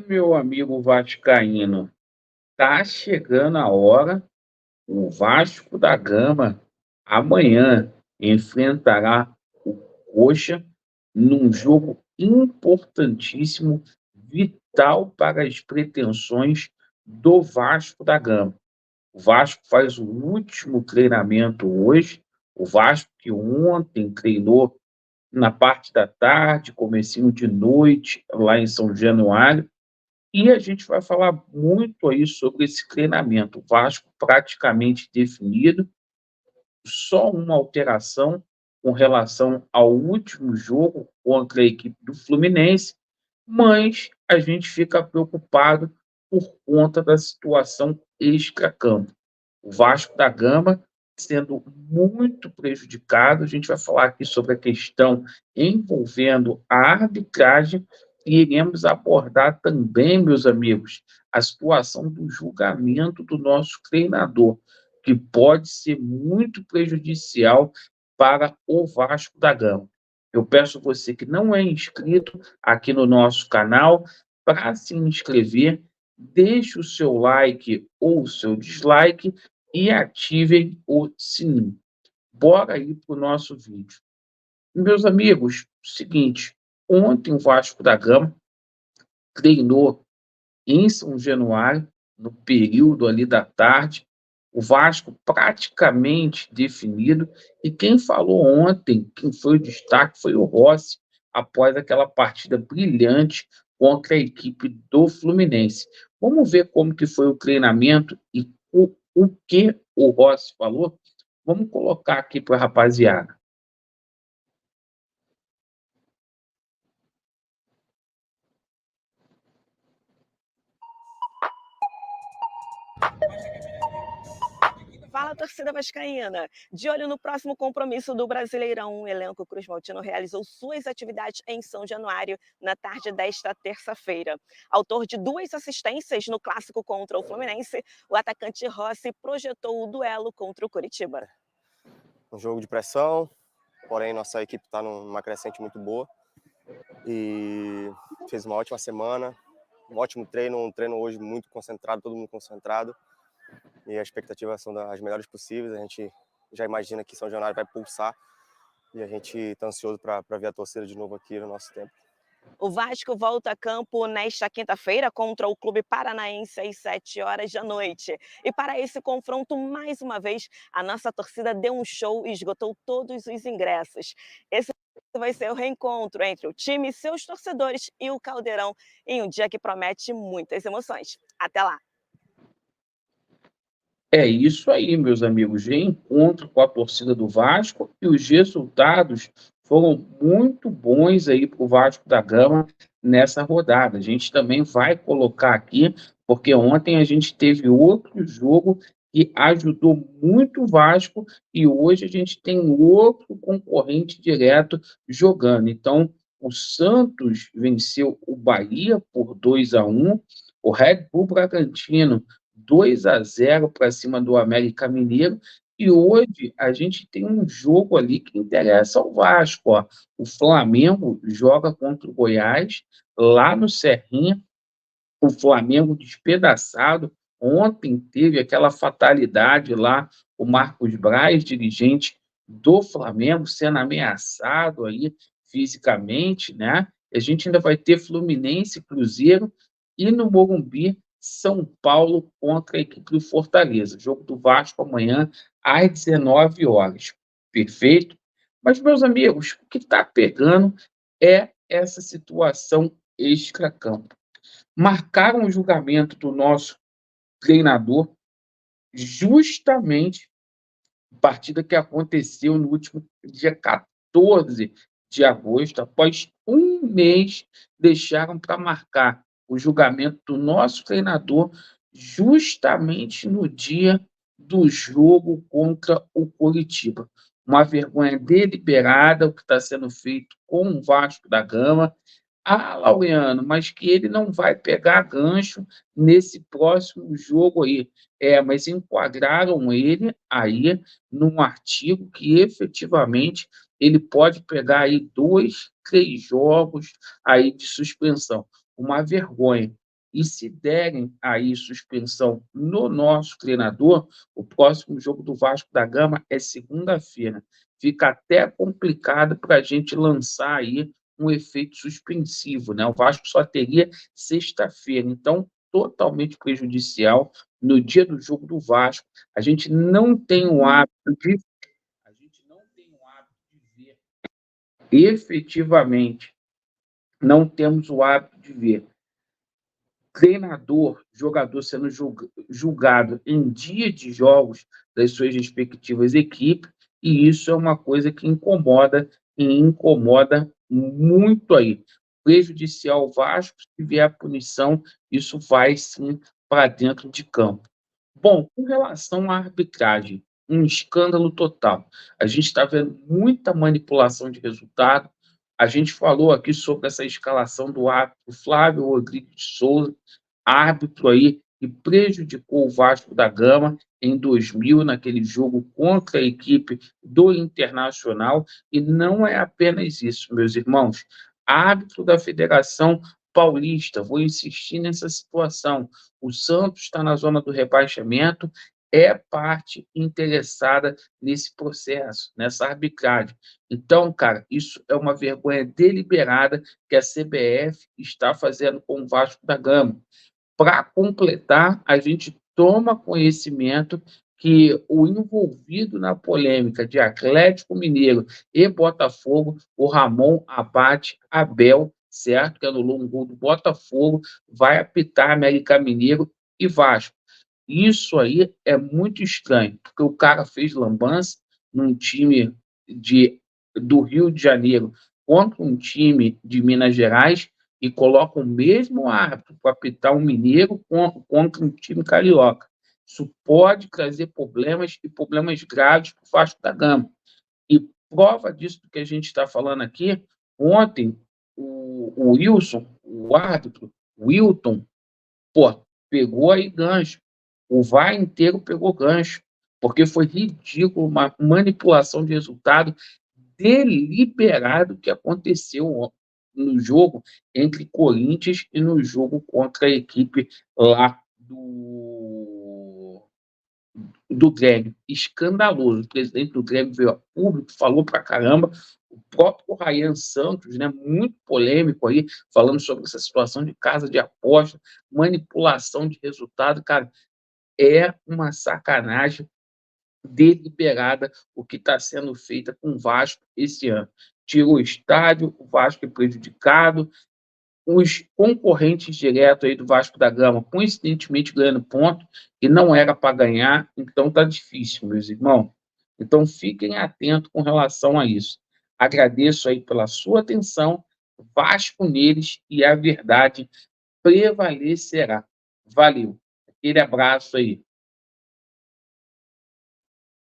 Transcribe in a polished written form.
Meu amigo vascaíno, tá chegando a hora. O Vasco da Gama amanhã enfrentará o Coxa num jogo importantíssimo, vital para as pretensões do Vasco da Gama. O Vasco faz o último treinamento hoje. O Vasco que ontem treinou na parte da tarde, comecinho de noite, lá em São Januário, e a gente vai falar muito aí sobre esse treinamento. O Vasco praticamente definido, só uma alteração com relação ao último jogo contra a equipe do Fluminense, mas a gente fica preocupado por conta da situação extracampo. O Vasco da Gama sendo muito prejudicado. A gente vai falar aqui sobre a questão envolvendo a arbitragem e iremos abordar também, meus amigos, a situação do julgamento do nosso treinador, que pode ser muito prejudicial para o Vasco da Gama. Eu peço você que não é inscrito aqui no nosso canal para se inscrever, deixe o seu like ou o seu dislike e ativem o sininho. Bora aí para o nosso vídeo. Meus amigos, seguinte, ontem o Vasco da Gama treinou em São Januário, no período ali da tarde, o Vasco praticamente definido, e quem falou ontem, quem foi o destaque, foi o Rossi, após aquela partida brilhante contra a equipe do Fluminense. Vamos ver como que foi o treinamento e o que o Rossi falou? Vamos colocar aqui para a rapaziada. Fala, torcida vascaína! De olho no próximo compromisso do Brasileirão, o elenco cruzmaltino realizou suas atividades em São Januário na tarde desta terça-feira. Autor de 2 assistências no clássico contra o Fluminense, o atacante Rossi projetou o duelo contra o Coritiba. Um jogo de pressão, porém nossa equipe está numa crescente muito boa e fez uma ótima semana, um ótimo treino, um treino hoje muito concentrado, todo mundo concentrado. E as expectativas são as melhores possíveis. A gente já imagina que São Januário vai pulsar e a gente está ansioso para ver a torcida de novo aqui no nosso tempo. O Vasco volta a campo nesta quinta-feira contra o Clube Paranaense às 7 horas da noite. E para esse confronto, mais uma vez, a nossa torcida deu um show e esgotou todos os ingressos. Esse vai ser o reencontro entre o time e seus torcedores e o Caldeirão em um dia que promete muitas emoções. Até lá! É isso aí, meus amigos, de encontro com a torcida do Vasco, e os resultados foram muito bons aí para o Vasco da Gama nessa rodada. A gente também vai colocar aqui, porque ontem a gente teve outro jogo que ajudou muito o Vasco e hoje a gente tem outro concorrente direto jogando. Então, o Santos venceu o Bahia por 2-1, o Red Bull Bragantino 2-0 para cima do América Mineiro. E hoje a gente tem um jogo ali que interessa ao Vasco. Ó. O Flamengo joga contra o Goiás, lá no Serrinha. O Flamengo despedaçado. Ontem teve aquela fatalidade lá, o Marcos Braz, dirigente do Flamengo, sendo ameaçado aí fisicamente, né? A gente ainda vai ter Fluminense e Cruzeiro, e no Morumbi, São Paulo contra a equipe do Fortaleza. Jogo do Vasco amanhã às 19 horas. Perfeito? Mas, meus amigos, o que está pegando é essa situação extracampo. Marcaram o julgamento do nosso treinador justamente partida que aconteceu no último dia 14 de agosto. Após um mês, deixaram para marcar o julgamento do nosso treinador justamente no dia do jogo contra o Coritiba. Uma vergonha deliberada o que está sendo feito com o Vasco da Gama. Laureano, mas que ele não vai pegar gancho nesse próximo jogo aí. Mas enquadraram ele aí num artigo que efetivamente ele pode pegar aí 2, 3 jogos aí de suspensão. uma vergonha. E se derem aí suspensão no nosso treinador, o próximo jogo do Vasco da Gama é segunda-feira. Fica até complicado para a gente lançar aí um efeito suspensivo, né? O Vasco só teria sexta-feira, então totalmente prejudicial no dia do jogo do Vasco. A gente não tem o hábito de ver efetivamente, não temos o hábito de ver treinador, jogador sendo julgado em dia de jogos das suas respectivas equipes, e isso é uma coisa que incomoda e incomoda muito aí. Prejudicial ao Vasco, se vier a punição, isso vai sim para dentro de campo. Bom, com relação à arbitragem, um escândalo total. A gente está vendo muita manipulação de resultado. A gente falou aqui sobre essa escalação do árbitro Flávio Rodrigues de Souza, árbitro aí que prejudicou o Vasco da Gama em 2000, naquele jogo contra a equipe do Internacional. E não é apenas isso, meus irmãos. Árbitro da Federação Paulista, vou insistir nessa situação. O Santos está na zona do rebaixamento, é parte interessada nesse processo, nessa arbitragem. Então, cara, isso é uma vergonha deliberada que a CBF está fazendo com o Vasco da Gama. Para completar, a gente toma conhecimento que o envolvido na polêmica de Atlético Mineiro e Botafogo, o Ramon Abate Abel, certo? Que anulou um gol do Botafogo, vai apitar América Mineiro e Vasco. Isso aí é muito estranho, porque o cara fez lambança num time do Rio de Janeiro contra um time de Minas Gerais e coloca o mesmo árbitro para apitar um mineiro contra um time carioca. Isso pode trazer problemas e problemas graves para o Vasco da Gama. E prova disso que a gente está falando aqui, ontem o Wilson, o árbitro, o Wilton, pegou aí gancho. O VAR inteiro pegou gancho, porque foi ridículo, uma manipulação de resultado deliberado que aconteceu no jogo entre Corinthians e no jogo contra a equipe lá do Grêmio. Escandaloso. O presidente do Grêmio veio a público, falou pra caramba. O próprio Ryan Santos, né, muito polêmico aí, falando sobre essa situação de casa de aposta, manipulação de resultado. Cara, é uma sacanagem deliberada o que está sendo feita com o Vasco esse ano. Tirou o estádio, o Vasco é prejudicado, os concorrentes diretos aí do Vasco da Gama, coincidentemente ganhando ponto, e não era para ganhar, então tá difícil, meus irmãos. Então fiquem atentos com relação a isso. Agradeço aí pela sua atenção, Vasco neles e a verdade prevalecerá. Valeu. Aquele abraço aí.